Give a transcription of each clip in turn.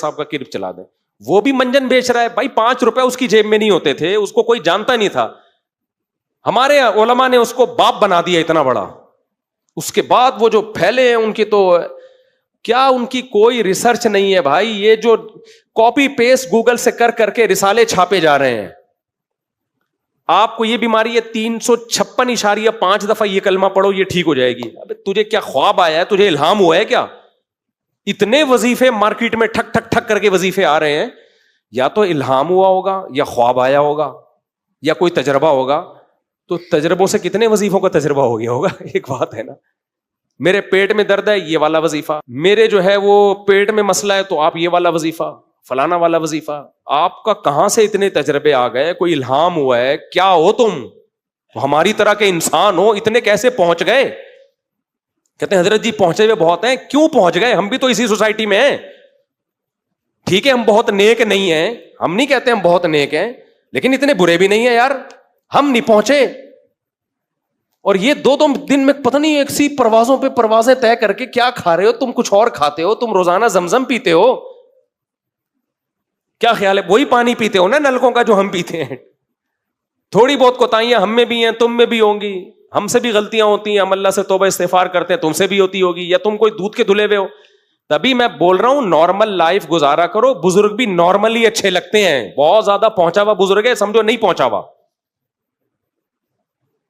صاحب کا کلپ چلا دیں, وہ بھی منجن بیچ رہا ہے بھائی, 5 روپے اس کی جیب میں نہیں ہوتے تھے, اس کو کوئی جانتا نہیں تھا, ہمارے علماء نے اس کو باپ بنا دیا اتنا بڑا. اس کے بعد وہ جو پھیلے ہیں ان کی تو کیا, ان کی کوئی ریسرچ نہیں ہے بھائی. یہ جو کاپی پیسٹ گوگل سے کر کر کے رسالے چھاپے جا رہے ہیں. آپ کو یہ بیماری ہے 356.5 دفعہ یہ کلمہ پڑھو یہ ٹھیک ہو جائے گی. ابے تجھے کیا خواب آیا ہے, تجھے الہام ہوا ہے کیا؟ اتنے وظیفے مارکیٹ میں ٹھک ٹھک ٹھک کر کے وظیفے آ رہے ہیں, یا تو الہام ہوا ہوگا یا خواب آیا ہوگا یا کوئی تجربہ ہوگا. تو تجربوں سے کتنے وظیفوں کا تجربہ ہو گیا ہوگا. ایک بات ہے نا, میرے پیٹ میں درد ہے یہ والا وظیفہ, میرے جو ہے وہ پیٹ میں مسئلہ ہے تو آپ یہ والا وظیفہ, فلانا والا وظیفہ. آپ کا کہاں سے اتنے تجربے آ گئے, کوئی الہام ہوا ہے کیا؟ ہو تم ہماری طرح کے انسان ہو, اتنے کیسے پہنچ گئے؟ کہتے ہیں حضرت جی پہنچے ہوئے بہت ہیں. کیوں پہنچ گئے؟ ہم بھی تو اسی سوسائٹی میں ہیں. ٹھیک ہے ہم بہت نیک نہیں ہیں, ہم نہیں کہتے ہم بہت نیک ہیں, لیکن اتنے برے بھی نہیں ہیں یار, ہم نہیں پہنچے. اور یہ 2 دن میں پتہ نہیں ایک سی پروازوں پہ پروازیں طے کر کے کیا کھا رہے ہو تم, کچھ اور کھاتے ہو تم, روزانہ زمزم پیتے ہو, کیا خیال ہے؟ وہی پانی پیتے ہو نا نلکوں کا جو ہم پیتے ہیں. تھوڑی بہت کوتاہیاں ہم میں بھی ہیں, تم میں بھی ہوں گی, ہم سے بھی غلطیاں ہوتی ہیں, ہم اللہ سے توبہ استغفار کرتے ہیں, تم سے بھی ہوتی ہوگی, یا تم کوئی دودھ کے دھلے ہوئے ہو. تبھی میں بول رہا ہوں نارمل لائف گزارا کرو. بزرگ بھی نارملی اچھے لگتے ہیں, بہت زیادہ پہنچا ہوا بزرگ ہے سمجھو نہیں پہنچا ہوا.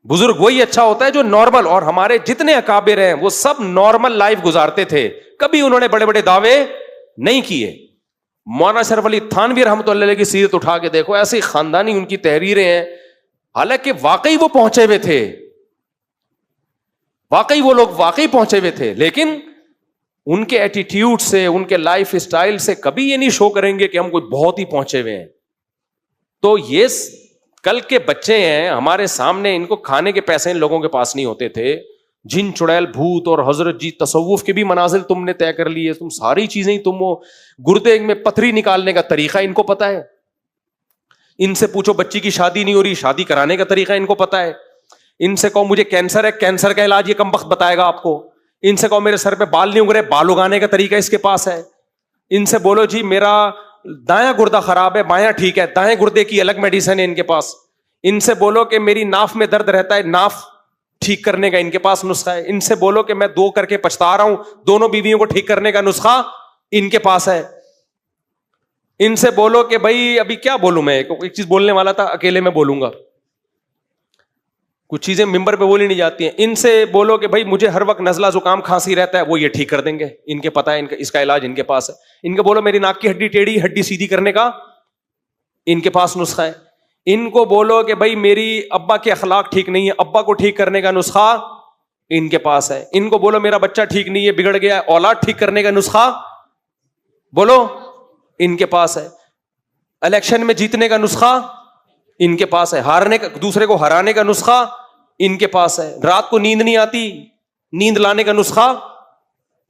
بزرگ وہی اچھا ہوتا ہے جو نارمل, اور ہمارے جتنے اکابر ہیں وہ سب نارمل لائف گزارتے تھے, کبھی انہوں نے بڑے بڑے دعوے نہیں کیے. مولانا اشرف علی تھانوی رحمۃ اللہ علیہ کی سیرت اٹھا کے دیکھو, ایسی خاندانی ان کی تحریریں ہیں, حالانکہ واقعی وہ پہنچے ہوئے تھے, واقعی وہ لوگ واقعی پہنچے ہوئے تھے, لیکن ان کے ایٹیٹیوڈ سے, ان کے لائف اسٹائل سے کبھی یہ نہیں شو کریں گے کہ ہم کوئی بہت ہی پہنچے ہوئے ہیں. تو یہ کل کے بچے ہیں ہمارے سامنے, ان کو کھانے کے پیسے ان لوگوں کے پاس نہیں ہوتے تھے. جن چڑیل بھوت اور حضرت جی تصوف کے بھی منازل تم نے طے کر لیے, تم ساری چیزیں تم, وہ گردے میں پتھری نکالنے کا طریقہ ان کو پتا ہے. ان سے پوچھو بچی کی شادی نہیں ہو رہی, شادی کرانے کا طریقہ ان کو پتا ہے. ان سے کہو مجھے کینسر ہے, کینسر کا علاج یہ کم وقت بتائے گا آپ کو. ان سے کہو میرے سر پہ بال نہیں اگ رہے, بال اگانے کا طریقہ اس کے پاس ہے. ان سے بولو جی میرا دایاں گردہ خراب ہے, بایاں ٹھیک ہے, دائیں گردے کی الگ میڈیسن ہے ان کے پاس. ان سے بولو کہ میری ناف میں درد رہتا ہے, ناف ٹھیک کرنے کا ان کے پاس نسخہ ہے. ان سے بولو کہ میں 2 کر کے پچھتا رہا ہوں, دونوں بیویوں کو ٹھیک کرنے کا نسخہ ان کے پاس ہے. ان سے بولو کہ بھائی ابھی کیا بولوں, میں ایک چیز بولنے والا تھا, اکیلے میں بولوں گا, کچھ چیزیں ممبر پہ بولی نہیں جاتی ہیں. ان سے بولو کہ بھائی مجھے ہر وقت نزلہ زکام کھانسی رہتا ہے, وہ یہ ٹھیک کر دیں گے, ان کے پتہ ہے, اس کا علاج ان کے پاس ہے. ان کو بولو میری ناک کی ہڈی ٹیڑھی, ہڈی سیدھی کرنے کا ان کے پاس نسخہ ہے. ان کو بولو کہ بھائی میری ابا کے اخلاق ٹھیک نہیں ہے, ابا کو ٹھیک کرنے کا نسخہ ان کے پاس ہے. ان کو بولو میرا بچہ ٹھیک نہیں ہے, بگڑ گیا ہے, اولاد ٹھیک کرنے کا نسخہ بولو ان کے پاس ہے. الیکشن میں جیتنے کا نسخہ ان کے پاس ہے, ہارنے کا, دوسرے کو ہرانے کا نسخہ ان کے پاس ہے. رات کو نیند نہیں آتی, نیند لانے کا نسخہ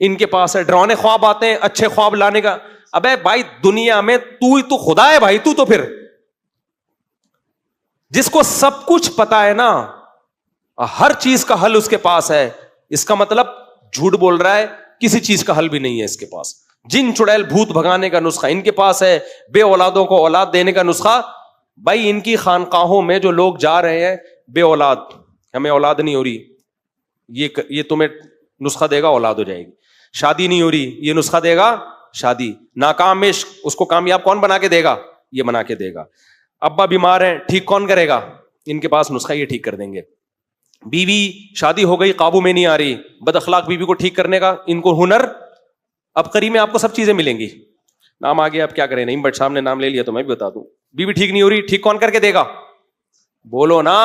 ان کے پاس ہے. ڈرانے خواب آتے ہیں, اچھے خواب لانے کا. ابے بھائی دنیا میں تو خدا ہے بھائی, تو پھر جس کو سب کچھ پتا ہے نا, ہر چیز کا حل اس کے پاس ہے, اس کا مطلب جھوٹ بول رہا ہے, کسی چیز کا حل بھی نہیں ہے اس کے پاس. جن چڑیل بھوت بھگانے کا نسخہ ان کے پاس ہے, بے اولادوں کو اولاد دینے کا نسخہ. بھائی ان کی خانقاہوں میں جو لوگ جا رہے ہیں بے اولاد, ہمیں اولاد نہیں ہو رہی, یہ تمہیں نسخہ دے گا اولاد ہو جائے گی. شادی نہیں ہو رہی, یہ نسخہ دے گا شادی. ناکام عشق, اس کو کامیاب کون بنا کے دے گا؟ یہ بنا کے دے گا. ابا بیمار ہیں, ٹھیک کون کرے گا؟ ان کے پاس نسخہ, یہ ٹھیک کر دیں گے. بیوی شادی ہو گئی, قابو میں نہیں آ رہی, بد اخلاق بیوی کو ٹھیک کرنے کا ان کو ہنر. اب قریب میں آپ کو سب چیزیں ملیں گی. نام آ گیا, اب کیا کریں, نہیں بٹ صاحب نے نام لے لیا تو میں بھی بتا دوں. بیوی ٹھیک نہیں ہو رہی, ٹھیک کون کر کے دے گا؟ بولو نا.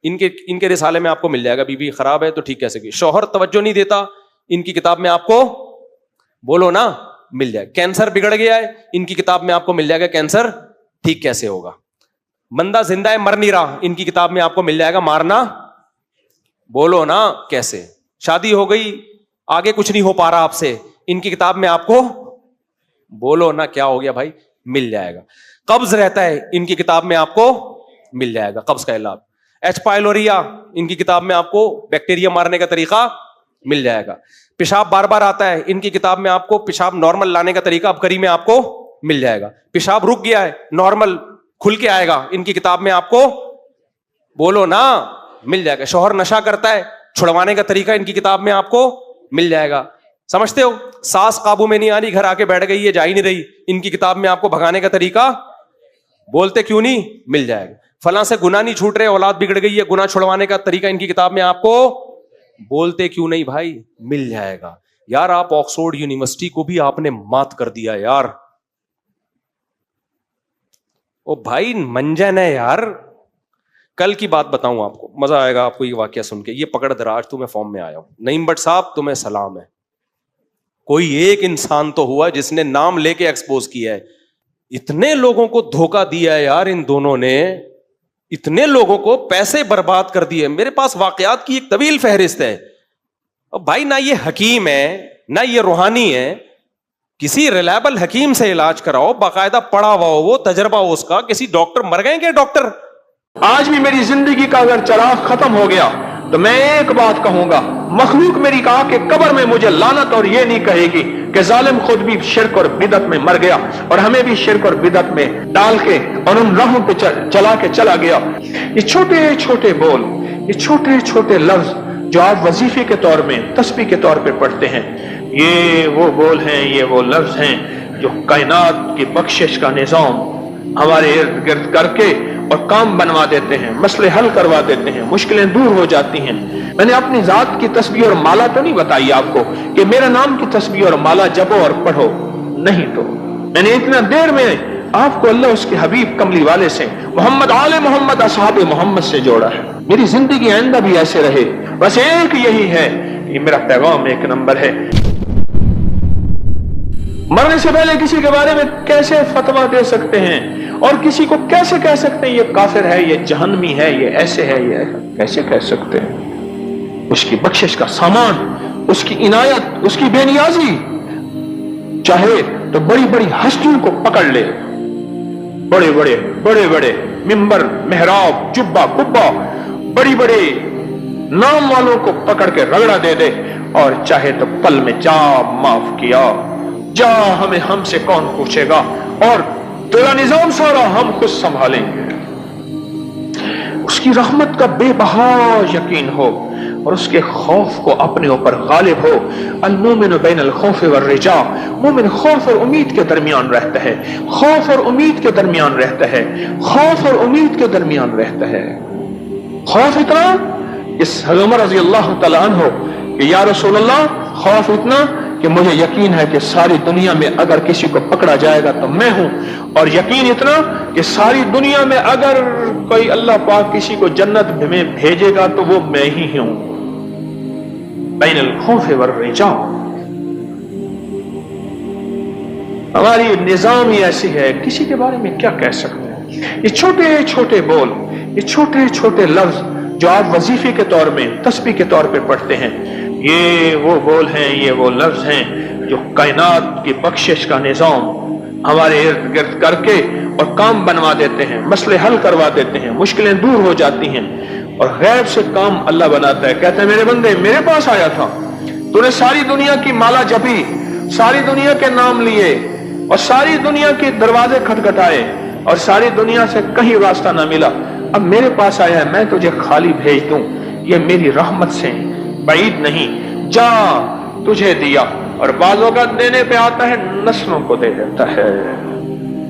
ان کے رسالے میں آپ کو مل جائے گا, بیوی خراب ہے تو ٹھیک کیسے کی. شوہر توجہ نہیں دیتا, ان کی کتاب میں آپ کو بولو نا مل جائے. کینسر بگڑ گیا ہے, ان کی کتاب میں آپ کو مل جائے گا کینسر ٹھیک کیسے ہوگا. بندہ زندہ ہے مر نہیں رہا, ان کی کتاب میں آپ کو مل جائے گا مارنا بولو نا کیسے. شادی ہو گئی, آگے کچھ نہیں ہو پا رہا آپ سے, ان کی کتاب میں آپ کو بولو نا کیا ہو گیا بھائی مل جائے گا. قبض رہتا ہے, ان کی کتاب میں آپ کو مل جائے گا قبض کا علاج. ایچ پائلوریا, ان کی کتاب میں آپ کو بیکٹیریا مارنے کا طریقہ مل جائے گا. پیشاب بار بار آتا ہے, ان کی کتاب میں آپ کو پیشاب نارمل لانے کا طریقہ ابکری میں آپ کو مل جائے گا. پیشاب رک گیا ہے, نارمل کھل کے آئے گا, ان کی کتاب میں آپ کو بولو نا مل جائے گا. شوہر نشہ کرتا ہے, چھڑوانے کا طریقہ ان کی کتاب میں آپ کو مل جائے گا. سمجھتے ہو, ساس قابو میں نہیں آ رہی, گھر آ کے بیٹھ گئی ہے, جا ہی نہیں رہی, ان کی کتاب میں آپ کو بھگانے کا طریقہ بولتے کیوں نہیں مل جائے گا. فلاں سے گناہ نہیں چھوٹ رہے, اولاد بگڑ گئی ہے, گناہ چھڑوانے کا طریقہ ان کی کتاب میں آپ کو بولتے کیوں نہیں بھائی مل جائے گا. یار آپ آکسفورڈ یونیورسٹی کو بھی آپ نے مات کر دیا یار. او بھائی منجن ہے یار. کل کی بات بتاؤں آپ کو, مزہ آئے گا آپ کو یہ واقعہ سن کے. یہ پکڑ دراج تو میں فارم میں آیا ہوں. نعیم بٹ صاحب تمہیں سلام ہے. کوئی ایک انسان تو ہوا جس نے نام لے کے ایکسپوز کیا ہے. اتنے لوگوں کو دھوکہ دیا ہے یار ان دونوں نے, اتنے لوگوں کو پیسے برباد کر دیے. میرے پاس واقعات کی ایک طویل فہرست ہے. بھائی نہ یہ حکیم ہے نہ یہ روحانی ہے, کسی ریلائبل حکیم سے علاج کراؤ, باقاعدہ پڑھا ہوا ہو, وہ تجربہ ہو اس کا. کسی ڈاکٹر مر گئے کیا ڈاکٹر؟ آج بھی میری زندگی کا اگر چراغ ختم ہو گیا تو میں ایک بات کہوں گا, مخلوق میری کہا کہ قبر میں مجھے لعنت اور یہ نہیں کہے گی کہ ظالم خود بھی شرک اور بدعت میں مر گیا اور ہمیں بھی شرک اور بدعت میں ڈال کے اور ان راہوں پہ چلا کے چلا گیا. یہ چھوٹے چھوٹے بول, یہ چھوٹے چھوٹے لفظ جو آپ وظیفے کے طور میں تسبیح کے طور پہ پڑھتے ہیں, یہ وہ بول ہیں, یہ وہ لفظ ہیں جو کائنات کی بخشش کا نظام ہمارے ارد گرد کر کے اور کام بنوا دیتے ہیں, مسئلے حل کروا دیتے ہیں, مشکلیں دور ہو جاتی ہیں. میں نے اپنی ذات کی تسبیح اور مالا تو نہیں بتائی آپ کو کہ میرے نام کی تسبیح اور مالا جپو اور پڑھو, نہیں. تو میں نے اتنا دیر میں آپ کو اللہ اس کے حبیب کملی والے سے, محمد آل محمد اصحاب محمد سے جوڑا ہے. میری زندگی آئندہ بھی ایسے رہے, بس ایک یہی ہے, یہ میرا پیغام ایک نمبر ہے. مرنے سے پہلے کسی کے بارے میں کیسے فتویٰ دے سکتے ہیں اور کسی کو کیسے کہہ سکتے ہیں یہ کافر ہے, یہ جہنمی ہے, یہ ایسے ہے, یہ کیسے کہہ سکتے ہیں؟ اس کی بخشش کا سامان, اس کی عنایت, اس کی بے نیازی, چاہے تو بڑی بڑی ہستیوں کو پکڑ لے, بڑے بڑے ممبر, محراب, جبہ, کبہ, بڑی بڑے نام والوں کو پکڑ کے رگڑا دے دے, اور چاہے تو پل میں جا معاف کیا, جا ہم سے کون پوچھے گا, اور تیرا نظام سارا ہم خود سنبھالیں گے. اس کی رحمت کا بے بہا یقین ہو اور اس کے خوف کو اپنے اوپر غالب ہو. المومن بین الخوف والرجاء, مومن خوف اور امید کے درمیان رہتا ہے, خوف اور امید کے درمیان رہتا ہے, خوف اور امید کے درمیان رہتا ہے. خوف اتنا اس عمر رضی اللہ تعالیٰ عنہ کہ یا رسول اللہ, خوف اتنا کہ مجھے یقین ہے کہ ساری دنیا میں اگر کسی کو پکڑا جائے گا تو میں ہوں, اور یقین اتنا کہ ساری دنیا میں اگر کوئی اللہ پاک کسی کو جنت میں بھیجے گا تو وہ میں ہی ہوں. بین الخوف والرجاء. ہماری نظام ہی ایسی ہے, کسی کے بارے میں کیا کہہ سکتے ہیں؟ یہ چھوٹے چھوٹے بول, یہ چھوٹے چھوٹے لفظ جو آپ وظیفے کے طور میں تسبیح کے طور پہ پڑھتے ہیں, یہ وہ بول ہیں, یہ وہ لفظ ہیں جو کائنات کی بخشش کا نظام ہمارے ارد گرد کر کے اور کام بنوا دیتے ہیں, مسئلے حل کروا دیتے ہیں, مشکلیں دور ہو جاتی ہیں, اور غیب سے کام اللہ بناتا ہے. کہتے ہیں میرے بندے میرے پاس آیا تھا, تو نے ساری دنیا کی مالا جپی, ساری دنیا کے نام لیے اور ساری دنیا کے دروازے کھٹکھٹائے اور ساری دنیا سے کہیں واسطہ نہ ملا. اب میرے پاس آیا ہے, میں تجھے خالی بھیج دوں, یہ میری رحمت سے بعید نہیں, جا تجھے دیا. اور بعض اوقات دینے پہ آتا ہے نسلوں کو دے دیتا ہے,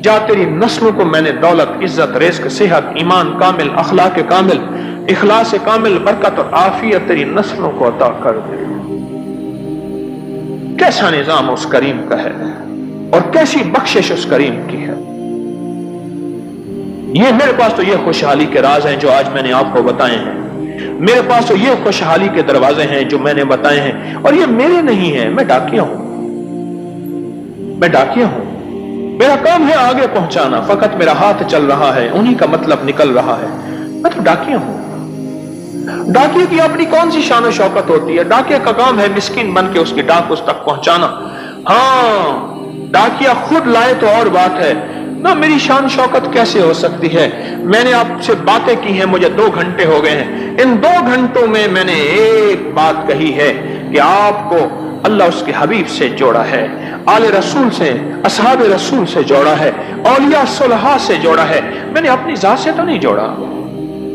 جا تیری نسلوں کو میں نے دولت, عزت, رزق, صحت, ایمان کامل, اخلاق کامل, اخلاص کامل, برکت اور عافیت تیری نسلوں کو عطا کر دے. کیسا نظام اس کریم کا ہے اور کیسی بخشش اس کریم کی ہے. یہ میرے پاس تو یہ خوشحالی کے راز ہیں جو آج میں نے آپ کو بتائے ہیں, میرے پاس تو یہ خوشحالی کے دروازے ہیں جو میں نے بتائے ہیں, اور یہ میرے نہیں ہیں, میں ڈاکیا ہوں, میں ڈاکیا ہوں. میرا کام ہے آگے پہنچانا, فقط میرا ہاتھ چل رہا ہے, انہی کا مطلب نکل رہا ہے. میں تو ڈاکیا ہوں. ڈاکیے کی اپنی کون سی شان و شوکت ہوتی ہے؟ ڈاکیے کا کام ہے مسکین بن کے اس کی ڈاک اس تک پہنچانا. ہاں ڈاکیا خود لائے تو اور بات ہے نہ, میری شان شوکت کیسے ہو سکتی ہے؟ میں نے آپ سے باتیں کی ہیں, مجھے 2 گھنٹے ہو گئے ہیں, ان 2 گھنٹوں میں نے ایک بات کہی ہے کہ آپ کو اللہ اس کے حبیب سے جوڑا ہے، آل رسول سے، اصحاب رسول سے جوڑا ہے، اولیاء صلحاء سے جوڑا ہے۔ میں نے اپنی ذات سے تو نہیں جوڑا،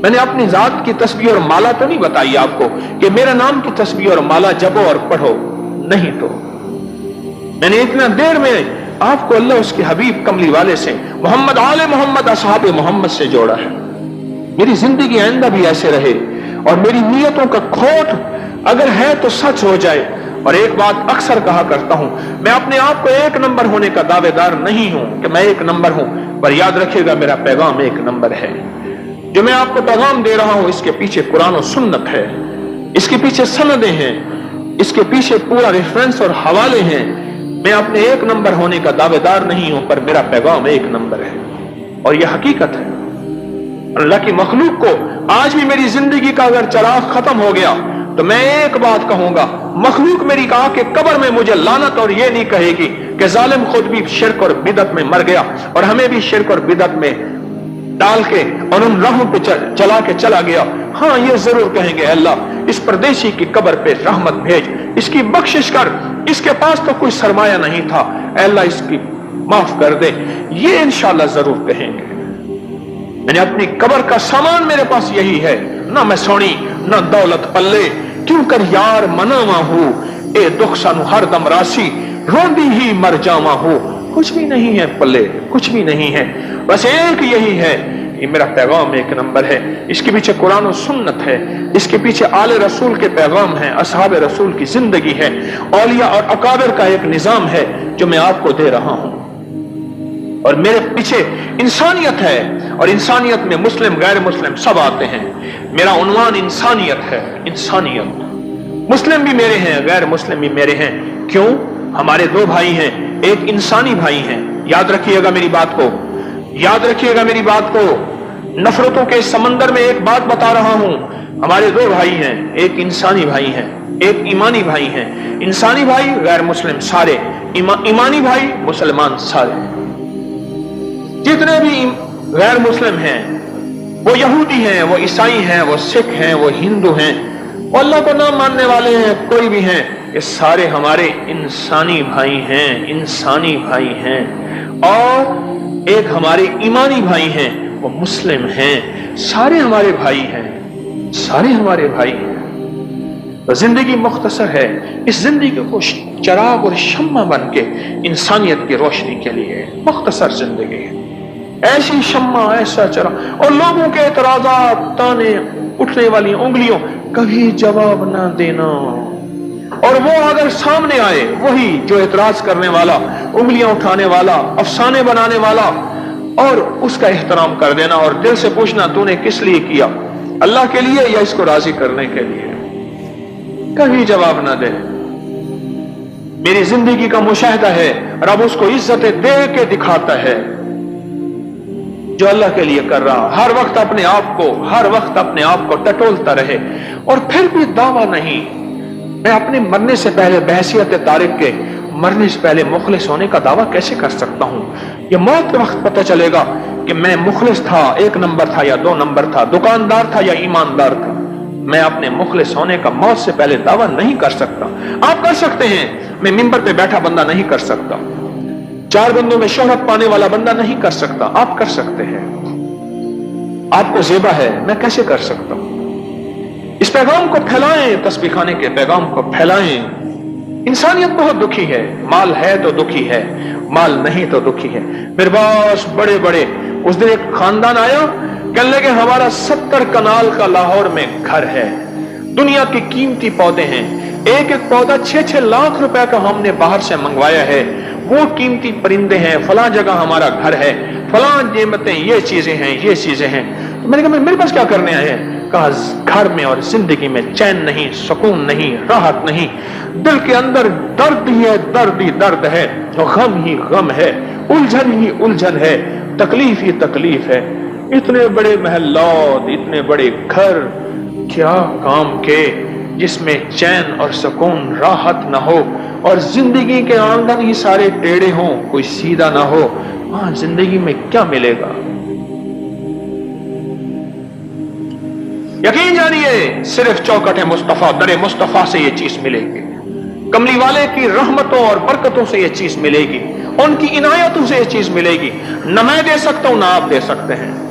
میں نے اپنی ذات کی تسبیح اور مالا تو نہیں بتائی آپ کو کہ میرا نام کی تسبیح اور مالا جپو اور پڑھو، نہیں تو میں نے اتنا دیر میں آپ کو اللہ اس کے حبیب کملی والے سے، محمد آل محمد اصحاب محمد سے جوڑا ہے۔ میری زندگی آئندہ بھی ایسے رہے اور میری نیتوں کا کھوٹ اگر ہے تو سچ ہو جائے۔ اور ایک بات اکثر کہا کرتا ہوں، میں اپنے آپ کو ایک نمبر ہونے کا دعوے دار نہیں ہوں کہ میں ایک نمبر ہوں، پر یاد رکھیے گا میرا پیغام ایک نمبر ہے۔ جو میں آپ کو پیغام دے رہا ہوں اس کے پیچھے قرآن و سنت ہے، اس کے پیچھے سندیں ہیں، اس کے پیچھے پورا ریفرنس اور حوالے ہیں۔ میں اپنے ایک نمبر ہونے کا دعوے دار نہیں ہوں، پر میرا پیغام ایک نمبر ہے اور یہ حقیقت ہے۔ اللہ کی مخلوق کو آج بھی میری زندگی کا اگر چراغ ختم ہو گیا تو میں ایک بات کہوں گا، مخلوق میری کہا کہ قبر میں مجھے لعنت اور یہ نہیں کہے گی کہ ظالم خود بھی شرک اور بدعت میں مر گیا اور ہمیں بھی شرک اور بدعت میں ڈال کے اور ان راہوں پہ چلا کے چلا گیا۔ ہاں یہ ضرور کہیں گے، اللہ اس پردیسی کی قبر پہ رحمت بھیج، اس کی بخشش کر، اس کے پاس تو کوئی سرمایہ نہیں تھا، اے اللہ اس کی معاف کر دے، یہ انشاءاللہ ضرور کہیں گے۔ میں نے اپنی قبر کا سامان میرے پاس یہی ہے، نہ میں سونی نہ دولت پلے، کیوں کر یار مناواں ہو، اے دکھ سانو ہر دم راسی، روندی ہی مر جاواں ہو۔ کچھ بھی نہیں ہے پلے، کچھ بھی نہیں ہے، بس ایک یہی ہے، یہ میرا پیغام ایک نمبر ہے۔ اس کے پیچھے قرآن و سنت ہے، اس کے پیچھے آل رسول کے پیغام ہے، اصحاب رسول کی زندگی ہے، اولیاء اور اکابر کا ایک نظام ہے جو میں آپ کو دے رہا ہوں، اور میرے پیچھے انسانیت ہے، اور انسانیت میں مسلم غیر مسلم سب آتے ہیں۔ میرا عنوان انسانیت ہے، انسانیت۔ مسلم بھی میرے ہیں، غیر مسلم بھی میرے ہیں۔ کیوں؟ ہمارے دو بھائی ہیں، ایک انسانی بھائی ہیں۔ یاد رکھیے گا میری بات کو، یاد رکھیے گا میری بات کو، نفرتوں کے سمندر میں ایک بات بتا رہا ہوں، ہمارے دو بھائی ہیں، ایک انسانی بھائی ہیں، ایک ایمانی بھائی ہیں۔ انسانی بھائی غیر مسلم سارے، ایمانی بھائی مسلمان سارے۔ جتنے بھی غیر مسلم ہیں، وہ یہودی ہیں، وہ عیسائی ہیں، وہ سکھ ہیں، وہ ہندو ہیں، وہ اللہ کو نہ ماننے والے ہیں، کوئی بھی ہیں، یہ سارے ہمارے انسانی بھائی ہیں، انسانی بھائی ہیں۔ اور ایک ہمارے ایمانی بھائی ہیں، وہ مسلم ہیں، سارے ہمارے بھائی ہیں، سارے ہمارے بھائی ہیں۔ تو زندگی مختصر ہے، اس زندگی کو چراغ اور شمع بن کے انسانیت کی روشنی کے لیے مختصر زندگی ہے، ایسی شمع، ایسا چراغ، اور لوگوں کے اعتراضات، تانے، اٹھنے والی انگلیوں، کبھی جواب نہ دینا، اور وہ اگر سامنے آئے وہی جو اعتراض کرنے والا، انگلیاں اٹھانے والا، افسانے بنانے والا، اور اس کا احترام کر دینا اور دل سے پوچھنا تو نے کس لیے کیا، اللہ کے لیے یا اس کو راضی کرنے کے لیے، کبھی جواب نہ دے۔ میری زندگی کا مشاہدہ ہے، رب اس کو عزتیں دے کے دکھاتا ہے جو اللہ کے لیے کر رہا، ہر وقت اپنے آپ کو ٹٹولتا رہے، اور پھر بھی دعویٰ نہیں۔ میں اپنے مرنے سے پہلے بحیثیت طارق کے مرنے سے پہلے مخلص ہونے کا دعویٰ کیسے کر سکتا ہوں؟ یہ موت کے وقت پتہ چلے گا کہ میں مخلص تھا، ایک نمبر تھا یا دو نمبر تھا، دکاندار تھا یا ایماندار تھا۔ میں اپنے مخلص ہونے کا موت سے پہلے دعویٰ نہیں کر سکتا۔ آپ کر سکتے ہیں، میں ممبر پہ بیٹھا بندہ نہیں کر سکتا، چار بندوں میں شہرت پانے والا بندہ نہیں کر سکتا، آپ کر سکتے ہیں۔ آپ کو زیبا ہے، میں کیسے کر سکتا ہوں؟ اس پیغام کو پھیلائیں، تسبیح خانے کے پیغام کو پھیلائیں۔ انسانیت بہت دکھی ہے، مال ہے تو دکھی ہے، مال نہیں تو دکھی ہے۔ میرے پاس بڑے بڑے، اس دن ایک خاندان آیا، کہنے لگے ہمارا 70 کنال کا لاہور میں گھر ہے، دنیا کی قیمتی پودے ہیں، ایک ایک پودا 6-6 لاکھ روپے کا ہم نے باہر سے منگوایا ہے، وہ قیمتی پرندے ہیں، فلاں جگہ ہمارا گھر ہے، فلاں نعمتیں، یہ چیزیں ہیں، یہ چیزیں ہیں۔ تو میں نے کہا میرے پاس کیا کرنے آئے ہیں؟ کہا گھر میں اور زندگی میں چین نہیں، سکون نہیں، راحت نہیں، دل کے اندر درد ہی ہے، درد ہی درد ہے، غم ہی غم ہے، الجھن ہی الجھن ہے، تکلیف ہی تکلیف ہے۔ اتنے بڑے محلات، اتنے بڑے گھر، کیا کام کے جس میں چین اور سکون، راحت نہ ہو، اور زندگی کے آنگن ہی سارے ٹیڑھے ہوں، کوئی سیدھا نہ ہو، وہاں زندگی میں کیا ملے گا؟ یقین جانیے صرف چوکٹ مصطفیٰ، در مصطفیٰ سے یہ چیز ملے گی۔ کملی والے کی رحمتوں اور برکتوں سے یہ چیز ملے گی، ان کی عنایتوں سے یہ چیز ملے گی، نہ میں دے سکتا ہوں نہ آپ دے سکتے ہیں۔